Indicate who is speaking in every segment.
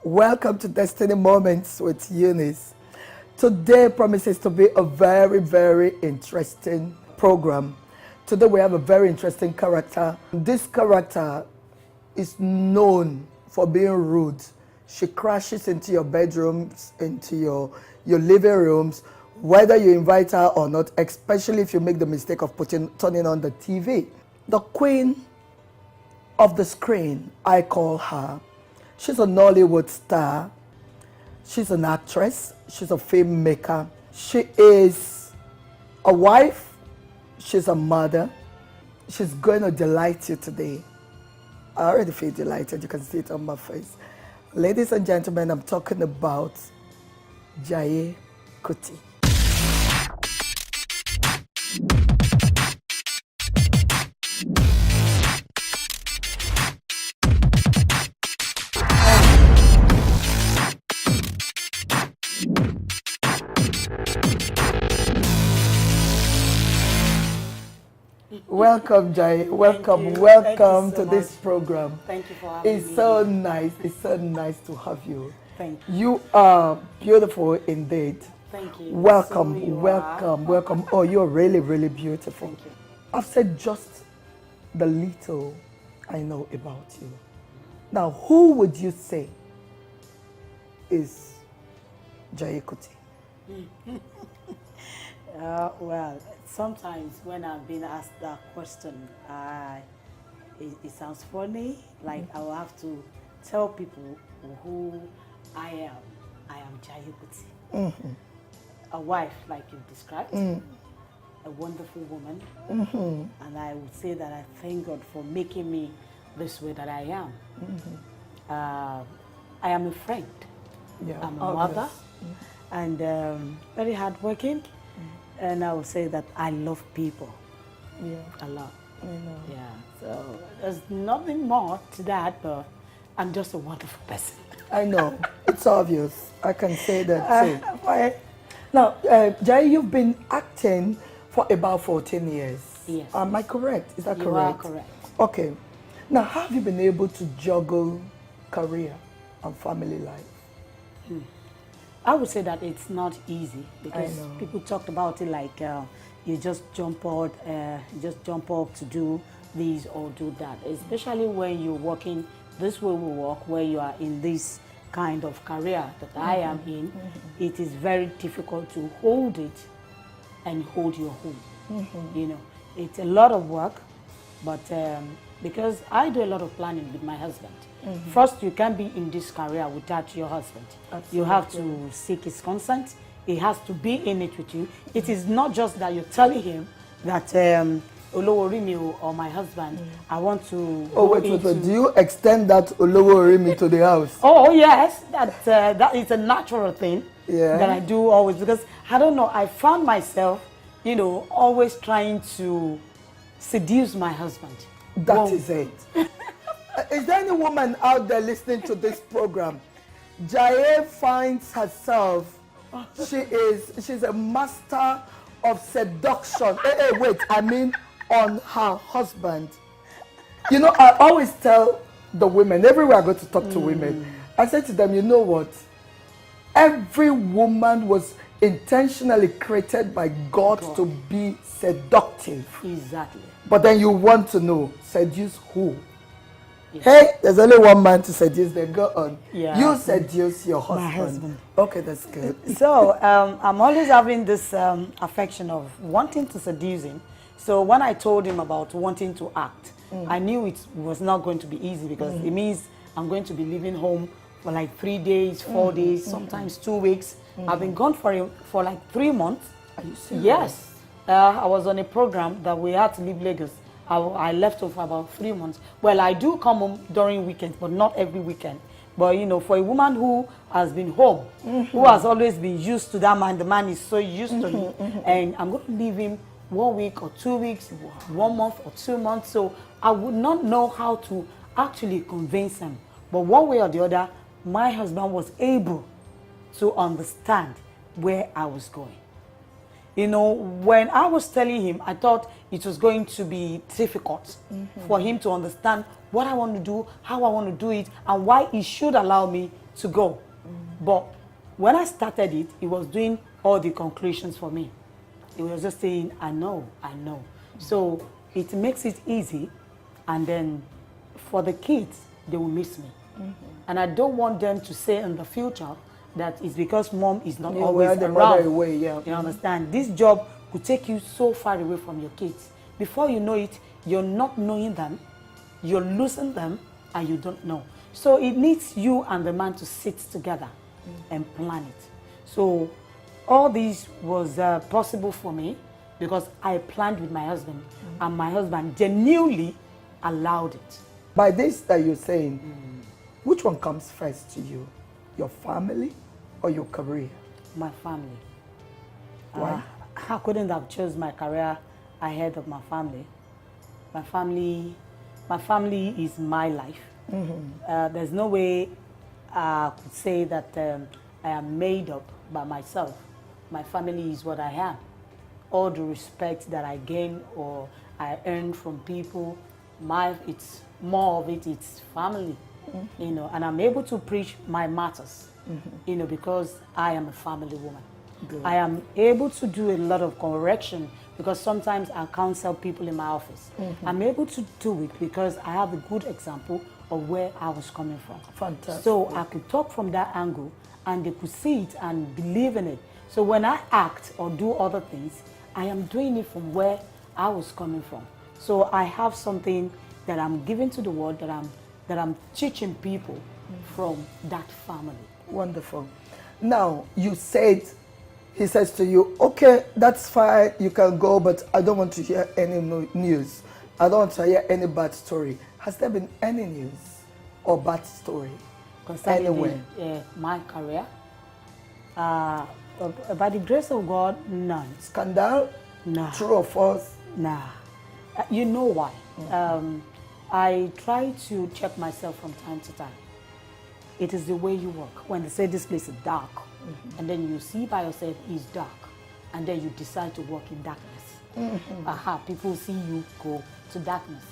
Speaker 1: Welcome to Destiny Moments with Eunice. Today promises to be a very, very interesting program. Today we have a very interesting character. This character is known for being rude. She crashes into your bedrooms, into your living rooms, whether you invite her or not, especially if you make the mistake of turning on the TV. The queen of the screen, I call her. She's a Nollywood star. She's an actress. She's a film maker. She is a wife. She's a mother. She's going to delight you today. I already feel delighted. You can see it on my face. Ladies and gentlemen, I'm talking about Jaiye Kuti. Welcome, Jaiye. Welcome to this program.
Speaker 2: Thank you for having me.
Speaker 1: It's so nice. It's so nice to have you.
Speaker 2: Thank you.
Speaker 1: You are beautiful indeed.
Speaker 2: Thank you.
Speaker 1: Welcome,
Speaker 2: So you
Speaker 1: welcome. Oh, you're really, really beautiful.
Speaker 2: Thank you.
Speaker 1: I've said just the little I know about you. Now, who would you say is Jaiye Kuti?
Speaker 2: Well, sometimes when I've been asked that question, it sounds funny. Like I will have to tell people who I am. I am Jaiye Kuti. A wife, like you described, a wonderful woman, and I would say that I thank God for making me this way that I am. I am a friend.
Speaker 1: Yeah,
Speaker 2: I'm a mother, and very hardworking. And I would say that I love people.
Speaker 1: Yeah,
Speaker 2: A lot.
Speaker 1: I know.
Speaker 2: Yeah. So there's nothing more to that, but I'm just a wonderful person.
Speaker 1: I know. It's obvious. I can say that too. Now, Jaiye, you've been acting for about 14 years.
Speaker 2: Yes.
Speaker 1: Am I correct? Is that
Speaker 2: You
Speaker 1: correct?
Speaker 2: are correct.
Speaker 1: Okay. Now, how have you been able to juggle career and family life?
Speaker 2: I would say that it's not easy because
Speaker 1: know.
Speaker 2: people talked about it like you just jump out, to do this or do that. Especially when you're working this way we work, where you are in this kind of career that I am in, it is very difficult to hold it and hold your home. You know, it's a lot of work, but because I do a lot of planning with my husband. First, you can't be in this career without your husband.
Speaker 1: Absolutely.
Speaker 2: You have to seek his consent. He has to be in it with you. It is not just that you're telling him that Oloworimi or my husband, I want to.
Speaker 1: Oh, wait. Do you extend that Oloworimi to the house?
Speaker 2: Oh yes, that is a natural thing that I do always, because I don't know. I found myself, always trying to seduce my husband.
Speaker 1: That is it. Is there any woman out there listening to this program? Jaiye finds herself, she's a master of seduction. Wait, I mean on her husband. I always tell the women, everywhere I go to talk to women, I say to them, you know what? Every woman was intentionally created by God to be seductive.
Speaker 2: Exactly.
Speaker 1: But then you want to know, seduce who?
Speaker 2: Yes.
Speaker 1: Hey, there's only one man to seduce, then go on.
Speaker 2: Yeah.
Speaker 1: You seduce your husband.
Speaker 2: My husband.
Speaker 1: Okay, that's good.
Speaker 2: So I'm always having this affection of wanting to seduce him. So when I told him about wanting to act, I knew it was not going to be easy, because it means I'm going to be leaving home for like 3 days, 4 days, sometimes 2 weeks. I've been gone for like 3 months.
Speaker 1: Are you serious?
Speaker 2: Yes. I was on a program that we had to leave Lagos. I left home for about 3 months. Well, I do come home during weekends, but not every weekend. But for a woman who has been home, who has always been used to that man, the man is so used to me, and I'm going to leave him 1 week or 2 weeks, 1 month or 2 months. So I would not know how to actually convince him. But one way or the other, my husband was able to understand where I was going. When I was telling him, I thought it was going to be difficult for him to understand what I want to do, how I want to do it, and why he should allow me to go. But when I started it, it was doing all the conclusions for me. It was just saying, I know, I know. So it makes it easy, and then for the kids, they will miss me. And I don't want them to say in the future that it's because mom is not always around.
Speaker 1: Away, yeah.
Speaker 2: You understand? This job could take you so far away from your kids. Before you know it, you're not knowing them, you're losing them, and you don't know. So it needs you and the man to sit together and plan it. So all this was possible for me because I planned with my husband, and my husband genuinely allowed it.
Speaker 1: By this that you're saying, which one comes first to you? Your family or your career?
Speaker 2: My family.
Speaker 1: Why?
Speaker 2: I couldn't have chosen my career ahead of my family. My family is my life. There's no way I could say that I am made up by myself. My family is what I am. All the respect that I gain or I earn from people, it's more of it, it's family. You know, and I'm able to preach my matters, you know, because I am a family woman.
Speaker 1: Good.
Speaker 2: I am able to do a lot of correction because sometimes I counsel people in my office. I'm able to do it because I have a good example of where I was coming from.
Speaker 1: Fantastic.
Speaker 2: So I could talk from that angle and they could see it and believe in it. So when I act or do other things, I am doing it from where I was coming from. So I have something that I'm giving to the world that I'm teaching people from that family.
Speaker 1: Wonderful. Now, you said, he says to you, okay, that's fine, you can go, but I don't want to hear any news. I don't want to hear any bad story. Has there been any news or bad story
Speaker 2: Concerning my career? By the grace of God, none.
Speaker 1: Scandal?
Speaker 2: Nah.
Speaker 1: True or false?
Speaker 2: Nah. You know why? I try to check myself from time to time. It is the way you work. When they say this place is dark, and then you see by yourself it's dark, and then you decide to walk in darkness. People see you go to darkness.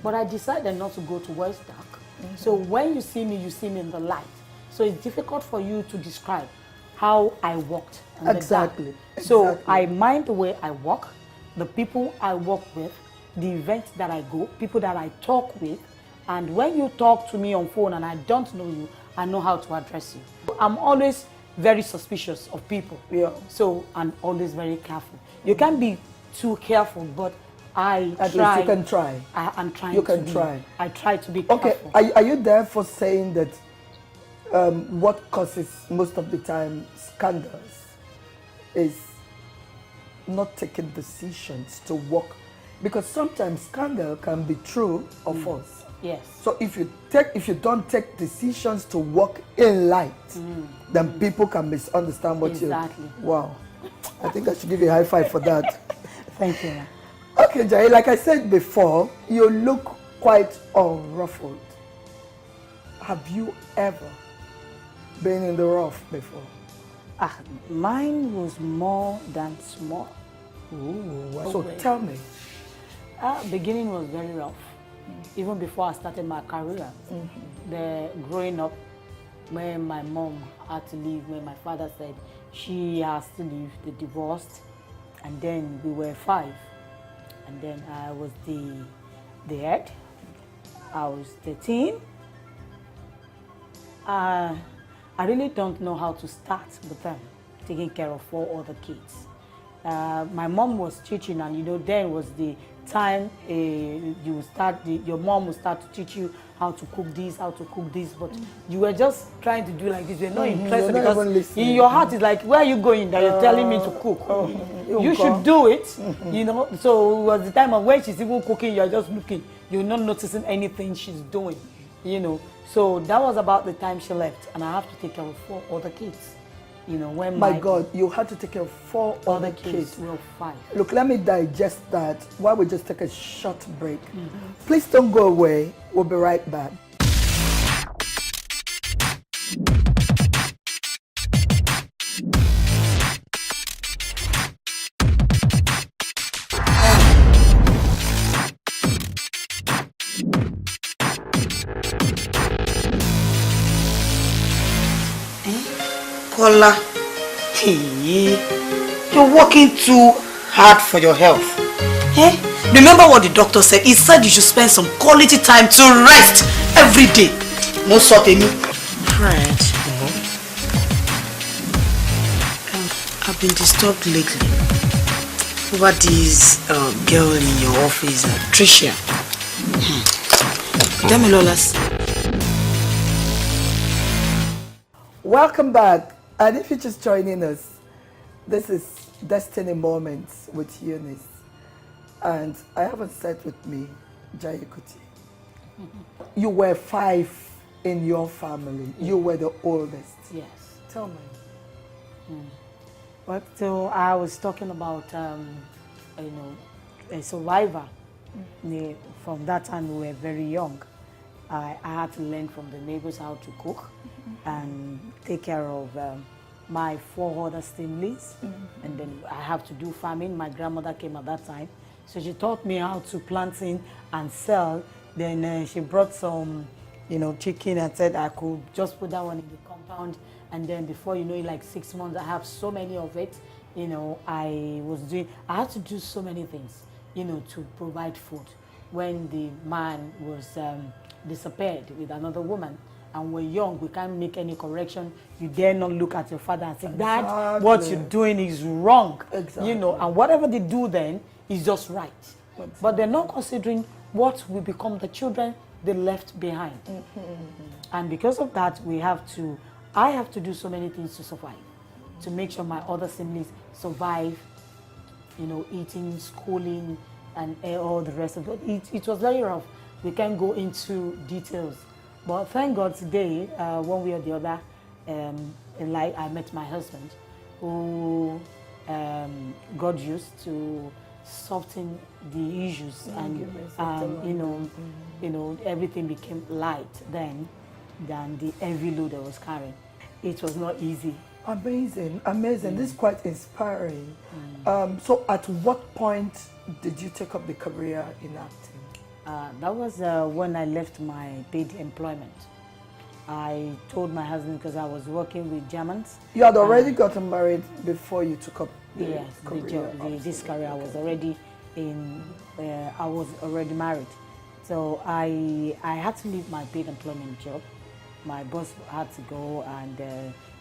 Speaker 2: But I decided not to go to where it's dark. So when you see me in the light. So it's difficult for you to describe how I walked in the dark.
Speaker 1: Exactly.
Speaker 2: So I mind the way I walk, the people I walk with, the events that I go, people that I talk with, and when you talk to me on phone and I don't know you, I know how to address you. I'm always very suspicious of people.
Speaker 1: Yeah.
Speaker 2: So I'm always very careful. You can't be too careful, but
Speaker 1: At least you can try.
Speaker 2: I'm trying
Speaker 1: You
Speaker 2: to
Speaker 1: can
Speaker 2: be.
Speaker 1: try.
Speaker 2: I try to be
Speaker 1: Okay,
Speaker 2: careful.
Speaker 1: are you there for saying that what causes most of the time scandals is not taking decisions to work? Because sometimes scandal can be true or false.
Speaker 2: Yes.
Speaker 1: So if you don't take decisions to walk in light, then people can misunderstand what you.
Speaker 2: Exactly.
Speaker 1: Wow, I think I should give you a high five for that.
Speaker 2: Thank you.
Speaker 1: Okay, Jaiye, like I said before, you look quite unruffled. Have you ever been in the rough before?
Speaker 2: Mine was more than small.
Speaker 1: Ooh, so tell me.
Speaker 2: Beginning was very rough. Even before I started my career, the growing up, when my mom had to leave, when my father said she has to leave, they divorced, and then we were 5, and then I was the head. I was 13. I really don't know how to start with them, taking care of 4 other kids. My mom was teaching, and then was the time your mom will start to teach you how to cook this, but you were just trying to do like this. You're not interested
Speaker 1: you're not even
Speaker 2: because
Speaker 1: listening.
Speaker 2: in your heart is like, where are you going that you're telling me to cook? You should do it, So it was the time of when she's even cooking, you're just looking. You're not noticing anything she's doing, So that was about the time she left, and I have to take care of 4 other kids. When
Speaker 1: My God, you had to take care of 4 other kids.
Speaker 2: Well, 5.
Speaker 1: Look, let me digest that while we just take a short break. Please don't go away. We'll be right back.
Speaker 2: Kola, hey, you're working too hard for your health. Eh? Remember what the doctor said? He said you should spend some quality time to rest every day. No sort of me. Fred, I've been disturbed lately over this girl in your office, Tricia. Tell me, Lolas.
Speaker 1: Welcome back. And if you're just joining us, this is Destiny Moments with Eunice. And I have a set with me, Jaiye Kuti. You were 5 in your family. You were the oldest.
Speaker 2: Yes.
Speaker 1: Tell me.
Speaker 2: Well, so I was talking about, a survivor. From that time, we were very young. I had to learn from the neighbors how to cook and take care of my 4 other siblings. And then I have to do farming. My grandmother came at that time. So she taught me how to plant in and sell. Then she brought some, chicken and said I could just put that one in the compound. And then before you know it, like 6 months, I have so many of it. I had to do so many things, to provide food. When the man was disappeared with another woman, and we're young, we can't make any correction. You dare not look at your father and say, Dad, what you're doing is wrong.
Speaker 1: Exactly.
Speaker 2: And whatever they do then is just right. Exactly. But they're not considering what will become the children they left behind. And because of that, I have to do so many things to survive, to make sure my other siblings survive, eating, schooling, and all the rest of it. It was very rough. We can't go into details. But thank God today, one way or the other, in life, I met my husband, who God used to soften the issues, and everything became light then than the heavy load I was carrying. It was not easy.
Speaker 1: Amazing, amazing. This is quite inspiring. So at what point did you take up the career in acting?
Speaker 2: That was when I left my paid employment. I told my husband, because I was working with Germans.
Speaker 1: You had already gotten married before you took up the career?
Speaker 2: This career. I was already married. So I had to leave my paid employment job. My boss had to go, and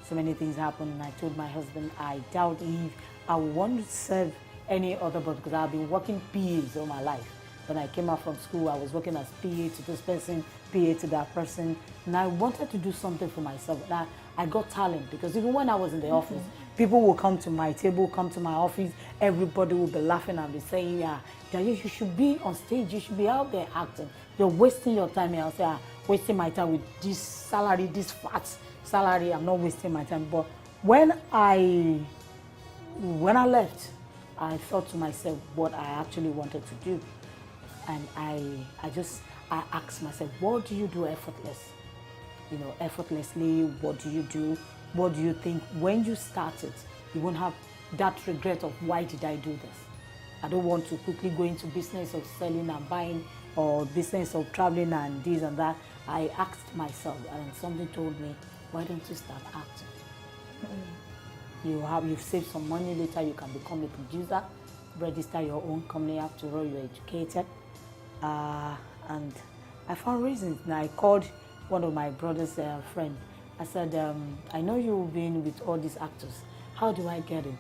Speaker 2: so many things happened. And I told my husband, I doubt if I would want to serve any other boss, because I've been working PAs all my life. When I came out from school, I was working as PA to this person, PA to that person, and I wanted to do something for myself. Now, I got talent, because even when I was in the office, people will come to my table, come to my office, everybody will be laughing and be saying, you should be on stage, you should be out there acting. You're wasting your time. And I'll say, wasting my time with this salary, this fat salary, I'm not wasting my time. But when I left, I thought to myself what I actually wanted to do. And I asked myself, what do you do effortlessly? What do you do? What do you think when you started, you won't have that regret of why did I do this? I don't want to quickly go into business of selling and buying, or business of traveling and this and that. I asked myself, and something told me, why don't you start acting? You've saved some money, later you can become a producer, register your own company, after all you're educated. And I found reasons. And I called one of my brother's friend. I said, I know you've been with all these actors. How do I get in?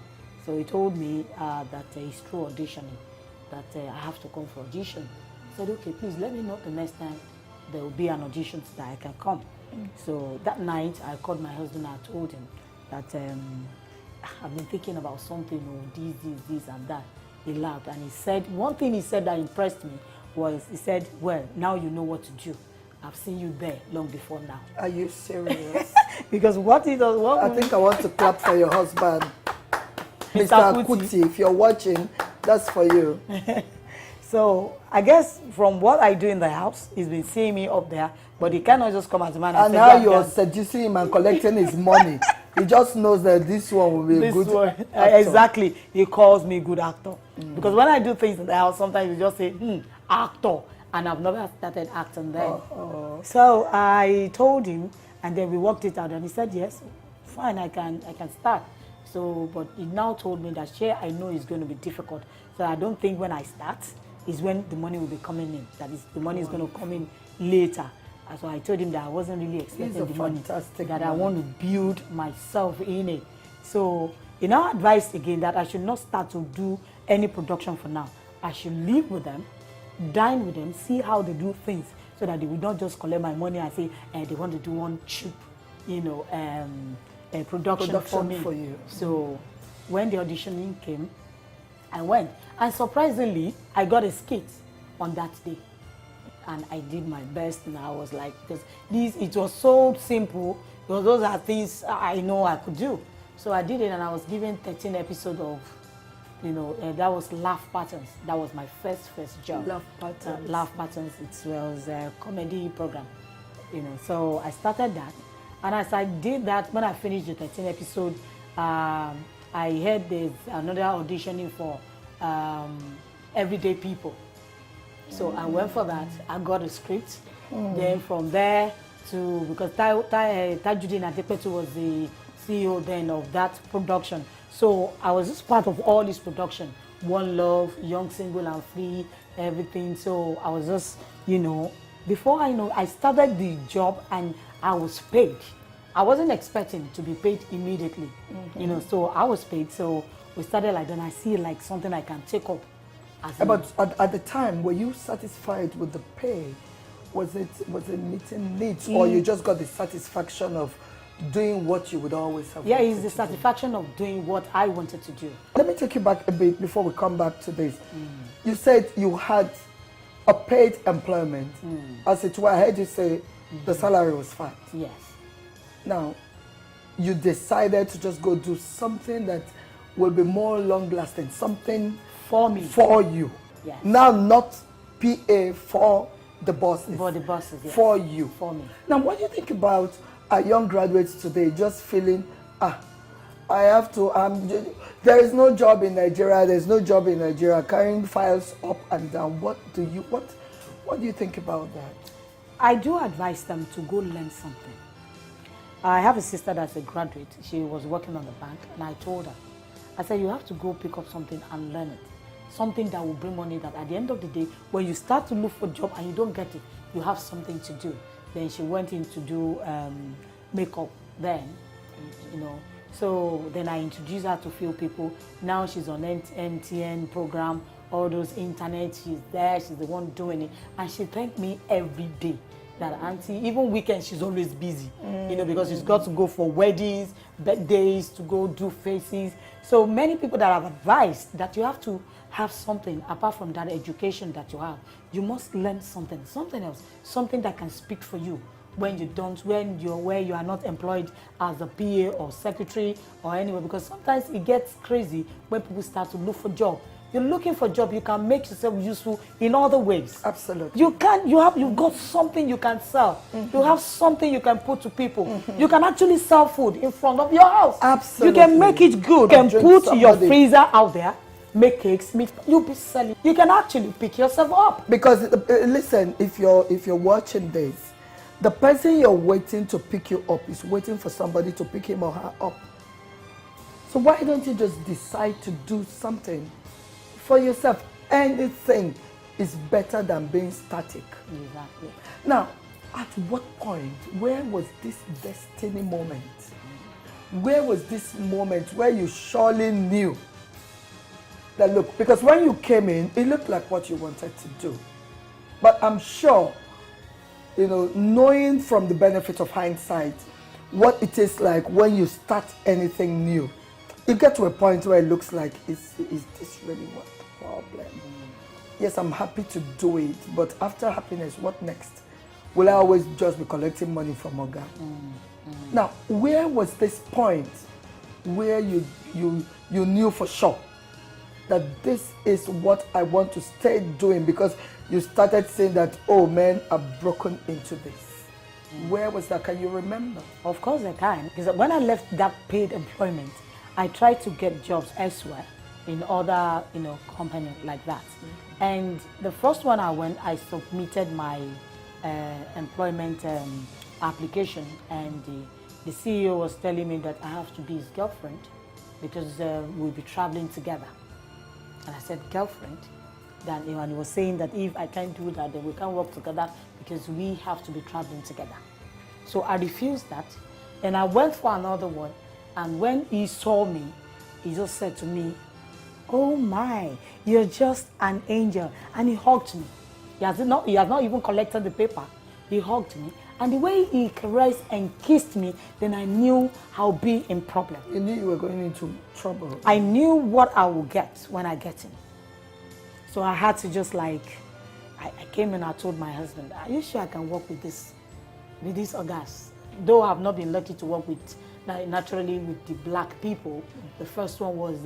Speaker 2: So he told me that it's through auditioning, that I have to come for audition. I said, okay, please let me know the next time there will be an audition so that I can come. So that night, I called my husband and I told him that I've been thinking about something, this and that. He laughed, and he said, one thing he said that impressed me was, he said, well, now you know what to do. I've seen you there long before now.
Speaker 1: Are you serious?
Speaker 2: Because what he does,
Speaker 1: I think I want to clap for your husband. Mr. Kuti, if you're watching, that's for you.
Speaker 2: So I guess from what I do in the house, he's been seeing me up there, but he cannot just come as a man and say,
Speaker 1: now you're seducing him and collecting his money. He just knows that this one will be a good actor.
Speaker 2: Exactly. He calls me good actor. Because when I do things in the house, sometimes you just say, actor. And I've never started acting then. So I told him, and then we worked it out, and he said yes. fine, I can start. So, but he now told me that, share, I know it's going to be difficult. So I don't think when I start is when the money will be coming in. That is, the money is going to come in later. And so I told him that I wasn't really expecting the money, that I want to build myself in it. So he now advised again that I should not start to do any production for now. I should live with them, dine with them, see how they do things, so that they will not just collect my money and say they want to do one cheap, production for me.
Speaker 1: For you.
Speaker 2: So when the auditioning came, I went. And surprisingly, I got a skit on that day. And I did my best, and I was like, because it was so simple, because those are things I know I could do. So I did it, and I was given 13 episodes of, that was Laugh Patterns. That was my first job.
Speaker 1: Laugh Patterns.
Speaker 2: Laugh Patterns, it was a comedy program, So I started that, and as I did that, when I finished the 13 episode, I heard there's another auditioning for Everyday People. So I went for that. I got a script. Then from there to, because Tajuddin Adepetu was the CEO then of that production. So I was just part of all this production. One Love, Young, Single and Free, everything. So I was just, before I know, I started the job and I was paid. I wasn't expecting to be paid immediately, so I was paid. So we started like that, and I see like something I can take up.
Speaker 1: But at the time, were you satisfied with the pay? Was it meeting needs, or you just got the satisfaction of doing what you would always have?
Speaker 2: Yeah, it's the satisfaction of doing what I wanted to do.
Speaker 1: Let me take you back a bit before we come back to this. You said you had a paid employment. As it were, I heard you say the salary was fat.
Speaker 2: Yes.
Speaker 1: Now, you decided to just go do something that will be more long-lasting, something
Speaker 2: for me.
Speaker 1: For you.
Speaker 2: Yes.
Speaker 1: Now, not PA for the bosses.
Speaker 2: For the bosses, yes.
Speaker 1: For you.
Speaker 2: For me.
Speaker 1: Now, what do you think about our young graduates today just feeling, I have to, there is no job in Nigeria, there's no job in Nigeria, carrying files up and down. What do you think about that?
Speaker 2: I do advise them to go learn something. I have a sister that's a graduate. She was working on the bank, and I told her, I said, you have to go pick up something and learn it. Something that will bring money, that at the end of the day, when you start to look for a job and you don't get it, you have something to do. Then she went in to do makeup then, So then I introduced her to a few people. Now she's on MTN program, all those internet, she's there, she's the one doing it. And she thanked me every day. That auntie, even weekends, she's always busy, because she's got to go for weddings, birthdays, to go do faces. So many people that have advised that you have to have something apart from that education that you have. You must learn something else, something that can speak for you when you are not employed as a PA or secretary or anywhere, because sometimes it gets crazy when people start to look for job. You're looking for a job, you can make yourself useful in other ways.
Speaker 1: Absolutely.
Speaker 2: You've got something you can sell. You have something you can put to people. You can actually sell food in front of your house.
Speaker 1: Absolutely.
Speaker 2: You can make it good. You can put your freezer out there, make cakes, you'll be selling. You can actually pick yourself up.
Speaker 1: Because listen, if you're watching this, the person you're waiting to pick you up is waiting for somebody to pick him or her up. So why don't you just decide to do something for yourself? Anything is better than being static.
Speaker 2: Exactly.
Speaker 1: Now, at what point, where was this destiny moment? Where was this moment where you surely knew that, look, because when you came in, it looked like what you wanted to do. But I'm sure, knowing from the benefit of hindsight, what it is like when you start anything new, you get to a point where it looks like, is this really what the problem? Yes, I'm happy to do it, but after happiness, what next? Will I always just be collecting money from Oga? Now, where was this point where you knew for sure that this is what I want to stay doing, because you started saying that, oh man, I've broken into this? Where was that? Can you remember?
Speaker 2: Of course I can, because when I left that paid employment, I tried to get jobs elsewhere in other, companies like that. And the first one I went, I submitted my employment application, and the CEO was telling me that I have to be his girlfriend because we'll be traveling together. And I said, girlfriend? Then he was saying that if I can't do that, then we can't work together because we have to be traveling together. So I refused that, and I went for another one. And when he saw me, he just said to me, oh my, you're just an angel. And he hugged me. He has not even collected the paper. He hugged me. And the way he caressed and kissed me, then I knew I'll be in problem.
Speaker 1: You knew you were going into trouble.
Speaker 2: I knew what I will get when I get in. So I had to just I came in, I told my husband, are you sure I can work with these August? Though I've not been lucky to work with, naturally, with the black people. The first one was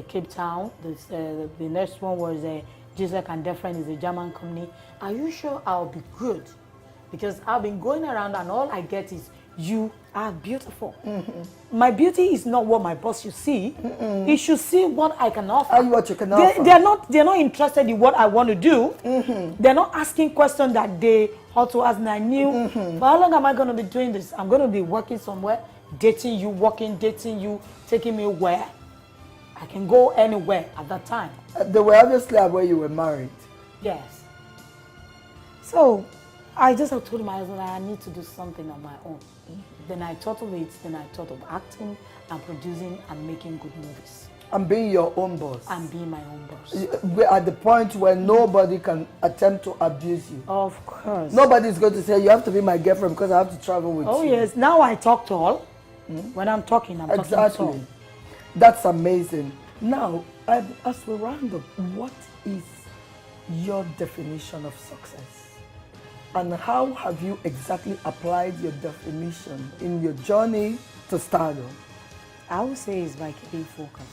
Speaker 2: Cape Town. The next one was Jaiye Kuti is a German company. Are you sure I'll be good? Because I've been going around and all I get is, you are beautiful. My beauty is not what my boss should see. He should see what I can offer.
Speaker 1: And what you can offer.
Speaker 2: They're not interested in what I want to do. They're not asking questions that they ought to ask. And I knew, for how long am I going to be doing this? I'm going to be working somewhere, dating you, working, dating you, taking me where? I can go anywhere at that time.
Speaker 1: They were obviously aware you were married.
Speaker 2: Yes. So I just told my husband I need to do something on my own. Then I thought of it, then I thought of acting and producing and making good movies.
Speaker 1: And being your own boss.
Speaker 2: And being my own boss.
Speaker 1: We're at the point where nobody can attempt to abuse you.
Speaker 2: Of course.
Speaker 1: Nobody's going to say, you have to be my girlfriend because I have to travel with you.
Speaker 2: Oh yes, now I talk to all. When I'm talking, I'm talking to all.
Speaker 1: That's amazing. Now, as we round up, what is your definition of success? And how have you exactly applied your definition in your journey to stardom?
Speaker 2: I would say it's by keeping focus.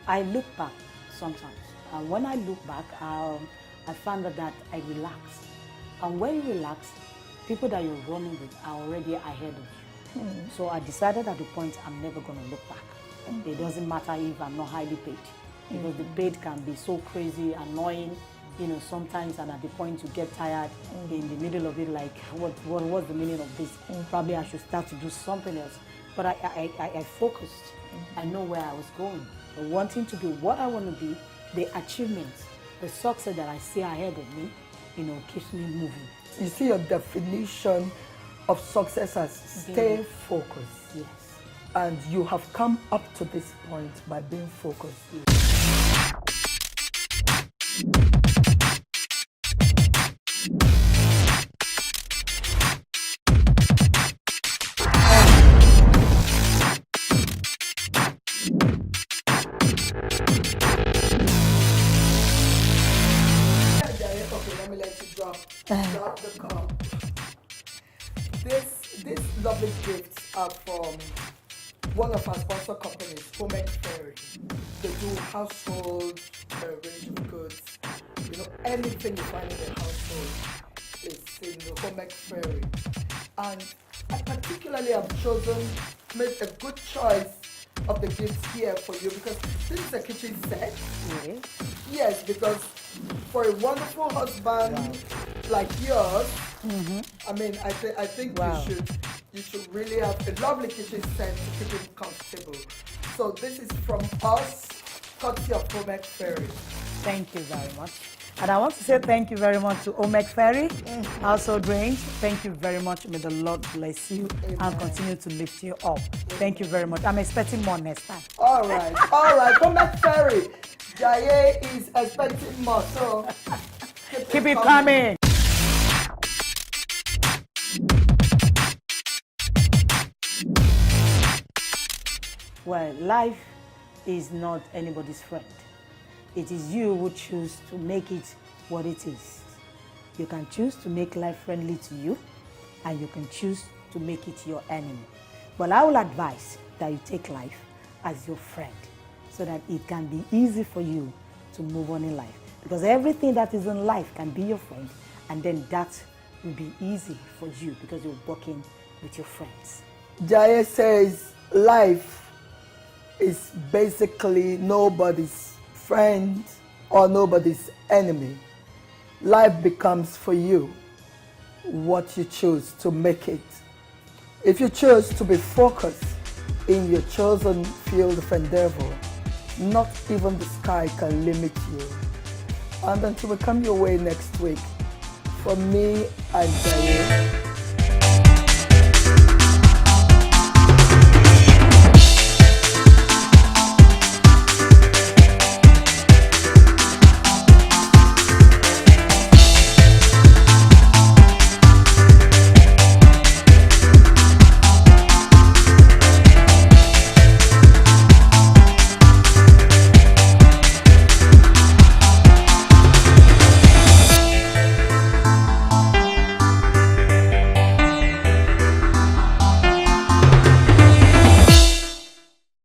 Speaker 2: I look back sometimes, and when I look back, I found that I relax. And when you relax, people that you're running with are already ahead of you. So I decided at the point I'm never going to look back. It doesn't matter if I'm not highly paid, because the paid can be so crazy, annoying, sometimes, and at the point you get tired in the middle of it, like, what's the meaning of this? Probably I should start to do something else. But I focused. I know where I was going. But wanting to be what I want to be, the achievements, the success that I see ahead of me, keeps me moving.
Speaker 1: You see your definition of success as stay focused.
Speaker 2: Yes.
Speaker 1: And you have come up to this point by being focused. Drop the cup. These lovely gifts are from one of our sponsor companies, Home Fairy. They do household range of goods. Anything you find in the household is in the Home Fairy. And I particularly have made a good choice of the gifts here for you because this is a kitchen set.
Speaker 2: Really?
Speaker 1: Yes, because for a wonderful husband like yours, I mean, I think you should really have a lovely kitchen set to keep him comfortable. So this is from us, courtesy of Home Fairy.
Speaker 2: Thank you very much. And I want to say thank you very much to Home Fairy, Household Range. Thank you very much. May the Lord bless you and continue to lift you up. Thank you very much. I'm expecting more next time.
Speaker 1: All right. Home Fairy. Jaiye is expecting more, so
Speaker 2: keep it coming. Well, life is not anybody's friend. It is you who choose to make it what it is. You can choose to make life friendly to you, and you can choose to make it your enemy. But I will advise that you take life as your friend so that it can be easy for you to move on in life. Because everything that is in life can be your friend, and then that will be easy for you because you're working with your friends.
Speaker 1: Jaiye says life is basically nobody's friend or nobody's enemy. Life becomes for you what you choose to make it. If you choose to be focused in your chosen field of endeavor, not even the sky can limit you. And until we come your way next week, from me and Jaiye,